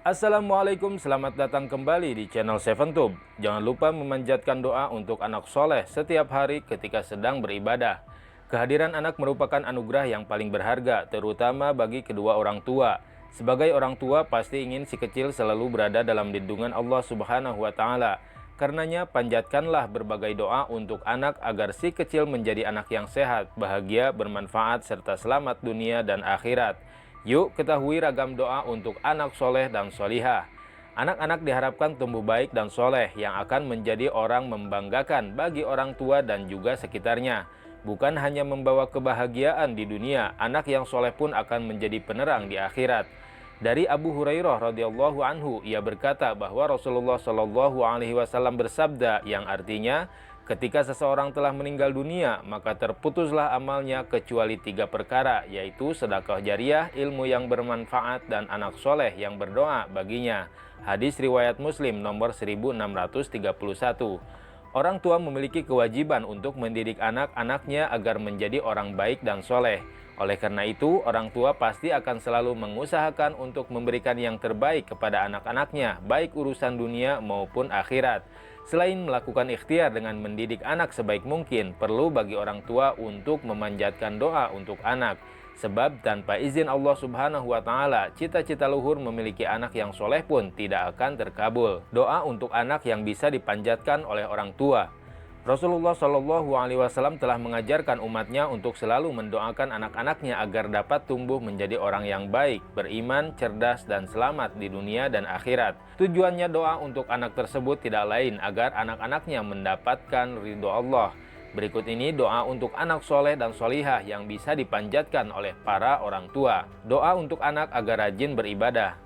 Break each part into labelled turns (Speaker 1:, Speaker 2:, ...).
Speaker 1: Assalamualaikum, selamat datang kembali di channel SevenTube. Jangan lupa memanjatkan doa untuk anak soleh setiap hari ketika sedang beribadah. Kehadiran anak merupakan anugerah yang paling berharga, terutama bagi kedua orang tua. Sebagai orang tua, pasti ingin si kecil selalu berada dalam lindungan Allah Subhanahu wa Ta'ala. Karenanya, panjatkanlah berbagai doa untuk anak agar si kecil menjadi anak yang sehat, bahagia, bermanfaat, serta selamat dunia dan akhirat. Yuk ketahui ragam doa untuk anak soleh dan solihah. Anak-anak diharapkan tumbuh baik dan soleh yang akan menjadi orang membanggakan bagi orang tua dan juga sekitarnya. Bukan hanya membawa kebahagiaan di dunia, anak yang soleh pun akan menjadi penerang di akhirat. Dari Abu Hurairah radhiyallahu anhu, ia berkata bahwa Rasulullah shallallahu alaihi wasallam bersabda yang artinya, ketika seseorang telah meninggal dunia, maka terputuslah amalnya kecuali 3 perkara, yaitu sedekah jariah, ilmu yang bermanfaat, dan anak soleh yang berdoa baginya. Hadis riwayat Muslim nomor 1631. Orang tua memiliki kewajiban untuk mendidik anak-anaknya agar menjadi orang baik dan soleh. Oleh karena itu, orang tua pasti akan selalu mengusahakan untuk memberikan yang terbaik kepada anak-anaknya, baik urusan dunia maupun akhirat. Selain melakukan ikhtiar dengan mendidik anak sebaik mungkin, perlu bagi orang tua untuk memanjatkan doa untuk anak. Sebab tanpa izin Allah Subhanahu wa Ta'ala, cita-cita luhur memiliki anak yang soleh pun tidak akan terkabul. Doa untuk anak yang bisa dipanjatkan oleh orang tua. Rasulullah Shallallahu Alaihi Wasallam telah mengajarkan umatnya untuk selalu mendoakan anak-anaknya agar dapat tumbuh menjadi orang yang baik, beriman, cerdas, dan selamat di dunia dan akhirat. Tujuannya doa untuk anak tersebut tidak lain agar anak-anaknya mendapatkan ridho Allah. Berikut ini doa untuk anak soleh dan solihah yang bisa dipanjatkan oleh para orang tua. Doa untuk anak agar rajin beribadah.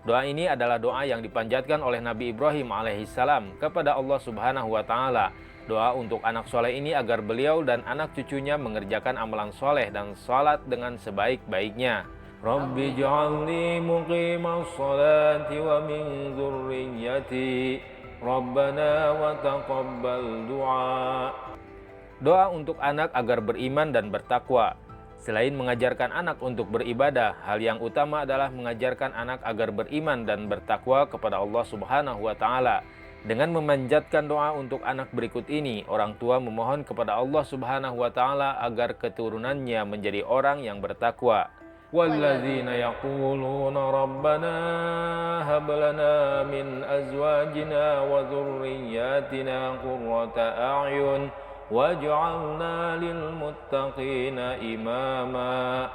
Speaker 1: Doa ini adalah doa yang dipanjatkan oleh Nabi Ibrahim alaihissalam kepada Allah Subhanahu wa Ta'ala. Doa untuk anak soleh ini agar beliau dan anak cucunya mengerjakan amalan soleh dan salat dengan sebaik-baiknya. Rabbi ja'alni muqimas salati wa min dzurriyyati Rabbana wa taqabbal du'a. Doa untuk anak agar beriman dan bertakwa. Selain mengajarkan anak untuk beribadah, hal yang utama adalah mengajarkan anak agar beriman dan bertakwa kepada Allah Subhanahu wa Ta'ala. Dengan memanjatkan doa untuk anak berikut ini, orang tua memohon kepada Allah Subhanahu wa Ta'ala agar keturunannya menjadi orang yang bertakwa. Walladzina yaquluna rabbana hab lana min azwajina wa dzurriyyatina qurrata a'yun waj'alna lil muttaqina imama.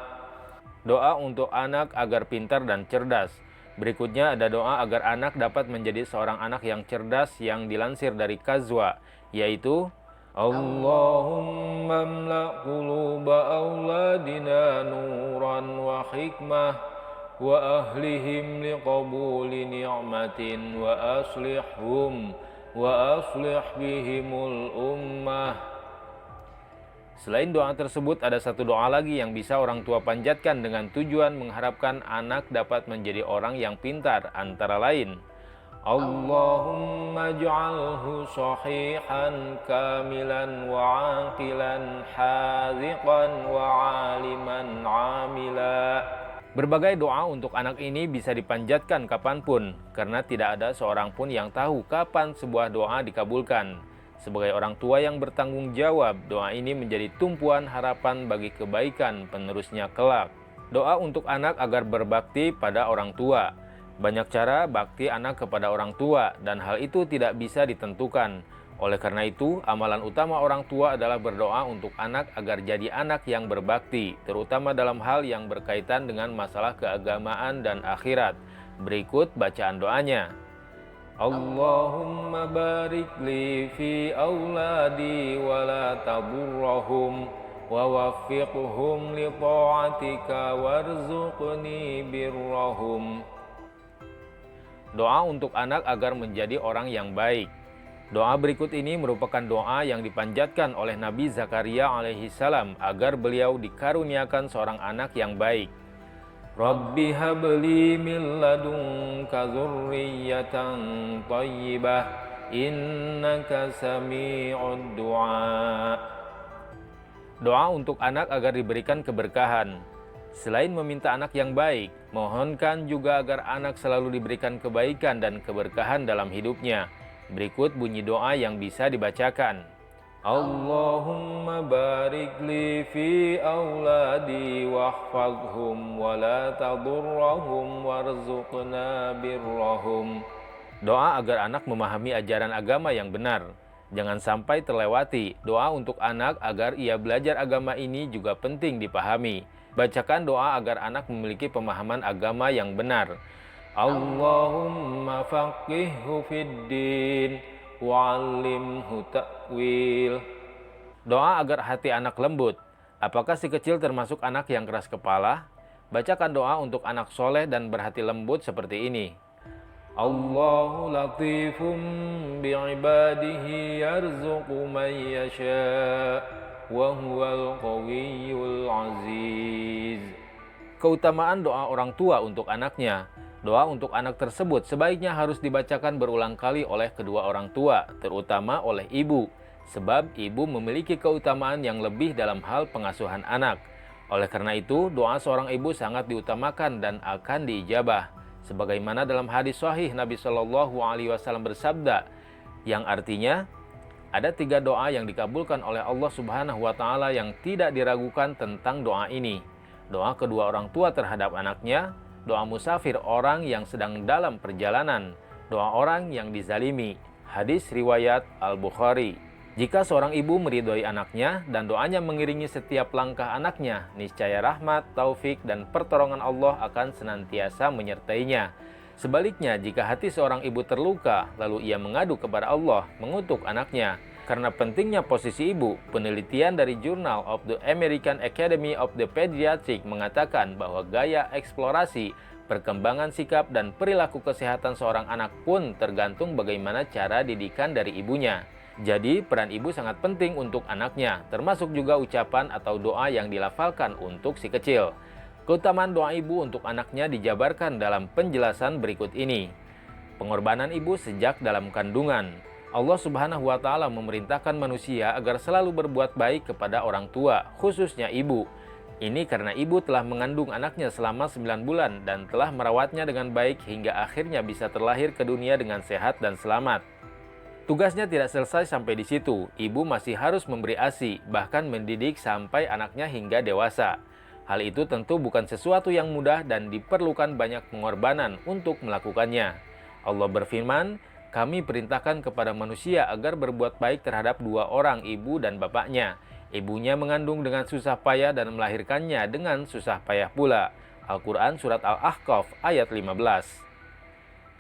Speaker 1: Doa untuk anak agar pintar dan cerdas. Berikutnya ada doa agar anak dapat menjadi seorang anak yang cerdas yang dilansir dari Kazwa, yaitu Allahumma mla' quluba auladina nuran wa hikmah wa ahlihim liqabuli ni'matin wa aslih bihimul ummah. Selain doa tersebut, ada satu doa lagi yang bisa orang tua panjatkan dengan tujuan mengharapkan anak dapat menjadi orang yang pintar, antara lain Allahumma ja'alhu sahihan kamilan wa aqilan haziqan wa aliman amila. Berbagai doa untuk anak ini bisa dipanjatkan kapanpun, karena tidak ada seorang pun yang tahu kapan sebuah doa dikabulkan. Sebagai orang tua yang bertanggung jawab, doa ini menjadi tumpuan harapan bagi kebaikan penerusnya kelak. Doa untuk anak agar berbakti pada orang tua. Banyak cara bakti anak kepada orang tua, dan hal itu tidak bisa ditentukan. Oleh karena itu, amalan utama orang tua adalah berdoa untuk anak agar jadi anak yang berbakti, terutama dalam hal yang berkaitan dengan masalah keagamaan dan akhirat. Berikut bacaan doanya. Allahumma barik li fi auladi wa la taburrahum wa waffiqhum li ta'atika warzuqni birrahum. Doa untuk anak agar menjadi orang yang baik. Doa berikut ini merupakan doa yang dipanjatkan oleh Nabi Zakaria alaihissalam agar beliau dikaruniakan seorang anak yang baik. Rabbi habli min ladunka dzurriyyatan thayyibah innaka sami'ud du'a. Doa untuk anak agar diberikan keberkahan. Selain meminta anak yang baik, mohonkan juga agar anak selalu diberikan kebaikan dan keberkahan dalam hidupnya. Berikut bunyi doa yang bisa dibacakan. Allahumma barik li fi auladi wahfadhum wa la tadurrahum warzuqna birrahum. Doa agar anak memahami ajaran agama yang benar. Jangan sampai terlewati. Doa untuk anak agar ia belajar agama ini juga penting dipahami. Bacakan doa agar anak memiliki pemahaman agama yang benar. Allahumma faqihhu fiddin wa'allimhu ta'wil. Doa agar hati anak lembut. Apakah si kecil termasuk anak yang keras kepala? Bacakan doa untuk anak soleh dan berhati lembut seperti ini. Allahu latifum bi'ibadihi yarzuqu man yasha' wa huwal qawiyyul aziz. Keutamaan doa orang tua untuk anaknya. Doa untuk anak tersebut sebaiknya harus dibacakan berulang kali oleh kedua orang tua, terutama oleh ibu, sebab ibu memiliki keutamaan yang lebih dalam hal pengasuhan anak. Oleh karena itu, doa seorang ibu sangat diutamakan dan akan diijabah. Sebagaimana dalam hadis sahih Nabi Shallallahu Alaihi Wasallam bersabda, yang artinya ada 3 doa yang dikabulkan oleh Allah Subhanahu Wa Taala yang tidak diragukan tentang doa ini. Doa kedua orang tua terhadap anaknya, doa musafir orang yang sedang dalam perjalanan, doa orang yang dizalimi. Hadis riwayat Al-Bukhari. Jika seorang ibu meridhoi anaknya dan doanya mengiringi setiap langkah anaknya, niscaya rahmat, taufik, dan pertolongan Allah akan senantiasa menyertainya. Sebaliknya, jika hati seorang ibu terluka, lalu ia mengadu kepada Allah, mengutuk anaknya. Karena pentingnya posisi ibu, penelitian dari Journal of the American Academy of the Pediatrics mengatakan bahwa gaya eksplorasi, perkembangan sikap, dan perilaku kesehatan seorang anak pun tergantung bagaimana cara didikan dari ibunya. Jadi, peran ibu sangat penting untuk anaknya, termasuk juga ucapan atau doa yang dilafalkan untuk si kecil. Keutamaan doa ibu untuk anaknya dijabarkan dalam penjelasan berikut ini. Pengorbanan ibu sejak dalam kandungan. Allah Subhanahu wa Ta'ala memerintahkan manusia agar selalu berbuat baik kepada orang tua, khususnya ibu. Ini karena ibu telah mengandung anaknya selama 9 bulan dan telah merawatnya dengan baik hingga akhirnya bisa terlahir ke dunia dengan sehat dan selamat. Tugasnya tidak selesai sampai di situ. Ibu masih harus memberi ASI, bahkan mendidik sampai anaknya hingga dewasa. Hal itu tentu bukan sesuatu yang mudah dan diperlukan banyak pengorbanan untuk melakukannya. Allah berfirman, "Kami perintahkan kepada manusia agar berbuat baik terhadap 2 orang, ibu dan bapaknya. Ibunya mengandung dengan susah payah dan melahirkannya dengan susah payah pula." Al-Quran Surat Al-Ahqaf ayat 15.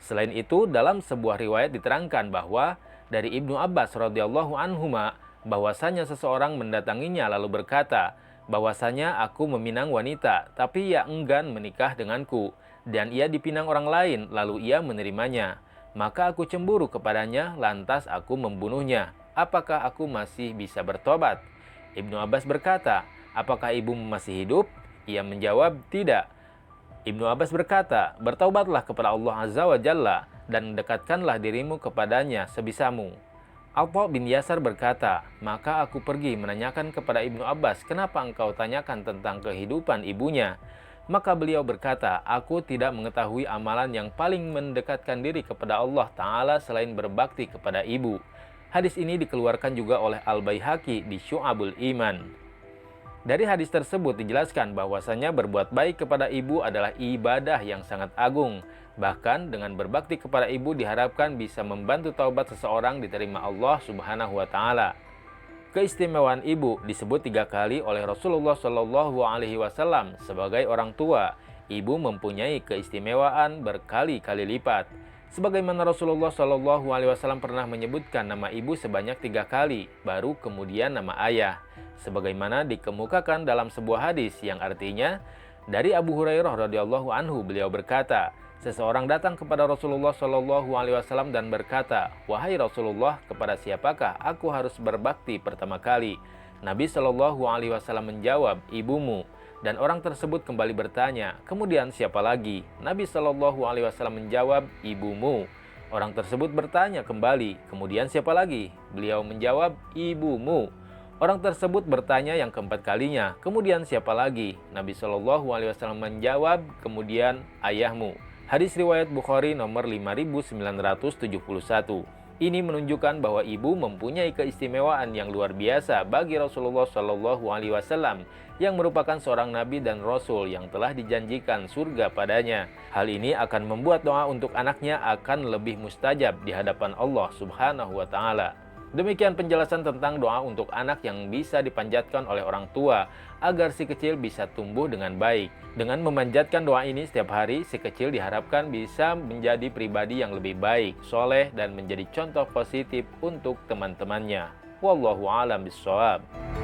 Speaker 1: Selain itu, dalam sebuah riwayat diterangkan bahwa dari Ibnu Abbas radhiyallahu anhuma bahwasanya seseorang mendatanginya lalu berkata, bahwasanya aku meminang wanita, tapi ia enggan menikah denganku, dan ia dipinang orang lain, lalu ia menerimanya. Maka aku cemburu kepadanya, lantas aku membunuhnya. Apakah aku masih bisa bertobat? Ibnu Abbas berkata, apakah ibu masih hidup? Ia menjawab, tidak. Ibnu Abbas berkata, bertaubatlah kepada Allah Azza wa Jalla dan dekatkanlah dirimu kepadanya sebisamu. Atha bin Yasar berkata, maka aku pergi menanyakan kepada Ibnu Abbas, kenapa engkau tanyakan tentang kehidupan ibunya? Maka beliau berkata, aku tidak mengetahui amalan yang paling mendekatkan diri kepada Allah Ta'ala selain berbakti kepada ibu. Hadis ini dikeluarkan juga oleh Al-Baihaqi di Syu'abul Iman. Dari hadis tersebut dijelaskan bahwasanya berbuat baik kepada ibu adalah ibadah yang sangat agung. Bahkan dengan berbakti kepada ibu diharapkan bisa membantu taubat seseorang diterima Allah Subhanahu wa Ta'ala. Keistimewaan ibu disebut 3 kali oleh Rasulullah Shallallahu Alaihi Wasallam sebagai orang tua. Ibu mempunyai keistimewaan berkali-kali lipat. Sebagaimana Rasulullah Shallallahu Alaihi Wasallam pernah menyebutkan nama ibu sebanyak 3 kali, baru kemudian nama ayah. Sebagaimana dikemukakan dalam sebuah hadis yang artinya, dari Abu Hurairah radhiyallahu anhu beliau berkata, seseorang datang kepada Rasulullah Shallallahu Alaihi Wasallam dan berkata, wahai Rasulullah, kepada siapakah aku harus berbakti pertama kali? Nabi Shallallahu Alaihi Wasallam menjawab, ibumu. Dan orang tersebut kembali bertanya, kemudian siapa lagi? Nabi Shallallahu Alaihi Wasallam menjawab, ibumu. Orang tersebut bertanya kembali, kemudian siapa lagi? Beliau menjawab, ibumu. Orang tersebut bertanya yang keempat kalinya, kemudian siapa lagi? Nabi Shallallahu Alaihi Wasallam menjawab, kemudian ayahmu. Hadis riwayat Bukhari nomor 5971. Ini menunjukkan bahwa ibu mempunyai keistimewaan yang luar biasa bagi Rasulullah Shallallahu Alaihi Wasallam yang merupakan seorang nabi dan rasul yang telah dijanjikan surga padanya. Hal ini akan membuat doa untuk anaknya akan lebih mustajab di hadapan Allah Subhanahu wa Ta'ala. Demikian penjelasan tentang doa untuk anak yang bisa dipanjatkan oleh orang tua agar si kecil bisa tumbuh dengan baik. Dengan memanjatkan doa ini setiap hari, si kecil diharapkan bisa menjadi pribadi yang lebih baik, soleh, dan menjadi contoh positif untuk teman-temannya. Wallahu a'lam bishshawab.